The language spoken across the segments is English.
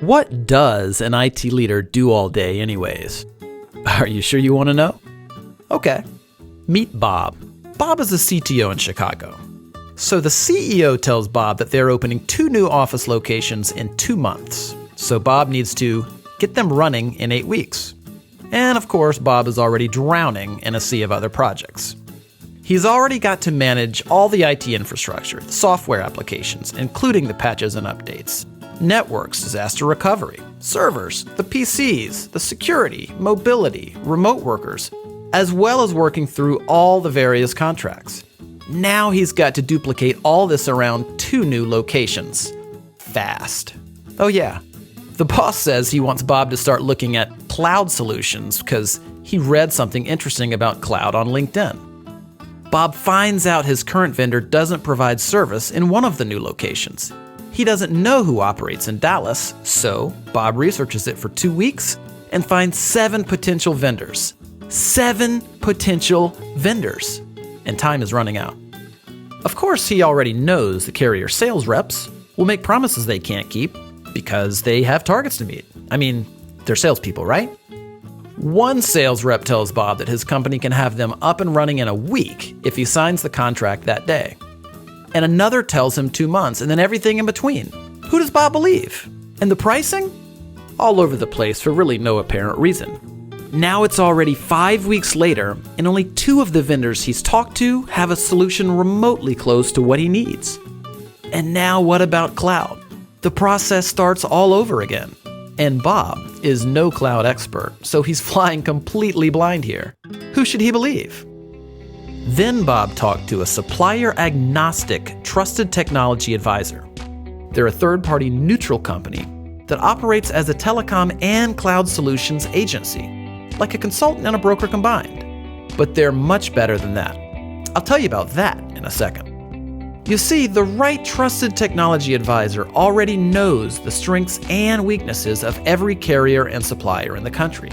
What does an IT leader do all day anyways? Are you sure you want to know? Okay. Meet Bob. Bob is the CTO in Chicago. So the CEO tells Bob that they're opening 2 new office locations in 2 months. So Bob needs to get them running in 8 weeks. And of course, Bob is already drowning in a sea of other projects. He's already got to manage all the IT infrastructure, the software applications, including the patches and updates, networks, disaster recovery, servers, the PCs, the security, mobility, remote workers, as well as working through all the various contracts. Now he's got to duplicate all this around 2 new locations. Fast. Oh yeah, the boss says he wants Bob to start looking at cloud solutions because he read something interesting about cloud on LinkedIn. Bob finds out his current vendor doesn't provide service in one of the new locations. He doesn't know who operates in Dallas, so Bob researches it for 2 weeks and finds 7 potential vendors. 7 potential vendors. And time is running out. Of course, he already knows the carrier sales reps will make promises they can't keep because they have targets to meet. I mean, they're salespeople, right? One sales rep tells Bob that his company can have them up and running in a week if he signs the contract that day. And another tells him 2 months, and then everything in between. Who does Bob believe? And the pricing? All over the place for really no apparent reason. Now it's already 5 weeks later, and only 2 of the vendors he's talked to have a solution remotely close to what he needs. And now what about cloud? The process starts all over again. And Bob is no cloud expert, so he's flying completely blind here. Who should he believe? Then Bob talked to a supplier-agnostic trusted technology advisor. They're a third-party neutral company that operates as a telecom and cloud solutions agency, like a consultant and a broker combined. But they're much better than that. I'll tell you about that in a second. You see, the right trusted technology advisor already knows the strengths and weaknesses of every carrier and supplier in the country.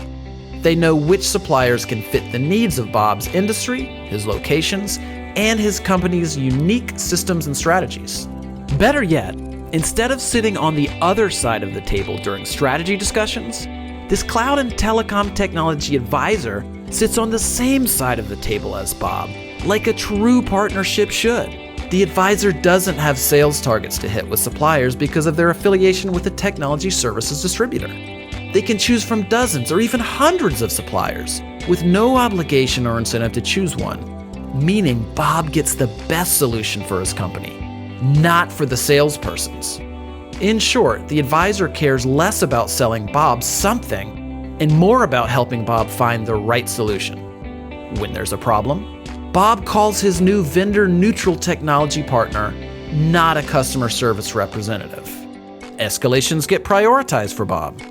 They know which suppliers can fit the needs of Bob's industry, his locations, and his company's unique systems and strategies. Better yet, instead of sitting on the other side of the table during strategy discussions, this cloud and telecom technology advisor sits on the same side of the table as Bob, like a true partnership should. The advisor doesn't have sales targets to hit with suppliers because of their affiliation with a technology services distributor. They can choose from dozens or even hundreds of suppliers with no obligation or incentive to choose one, meaning Bob gets the best solution for his company, not for the salespersons. In short, the advisor cares less about selling Bob something and more about helping Bob find the right solution. When there's a problem, Bob calls his new vendor-neutral technology partner, not a customer service representative. Escalations get prioritized for Bob.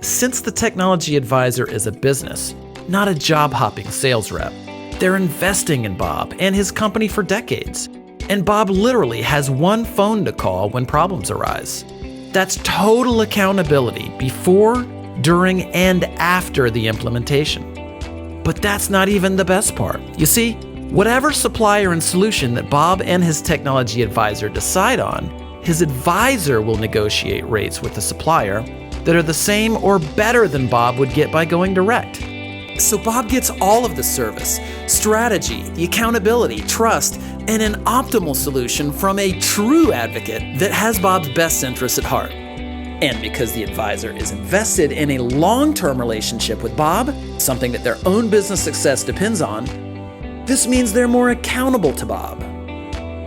Since the technology advisor is a business, not a job-hopping sales rep, they're investing in Bob and his company for decades. And Bob literally has one phone to call when problems arise. That's total accountability before, during, and after the implementation. But that's not even the best part. You see, whatever supplier and solution that Bob and his technology advisor decide on, his advisor will negotiate rates with the supplier that are the same or better than Bob would get by going direct. So Bob gets all of the service, strategy, the accountability, trust, and an optimal solution from a true advocate that has Bob's best interests at heart. And because the advisor is invested in a long-term relationship with Bob, something that their own business success depends on, this means they're more accountable to Bob.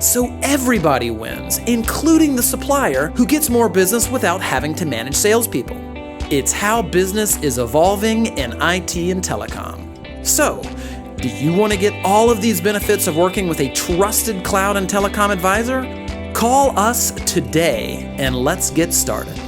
So everybody wins, including the supplier who gets more business without having to manage salespeople. It's how business is evolving in IT and telecom. So, do you want to get all of these benefits of working with a trusted cloud and telecom advisor? Call us today and let's get started.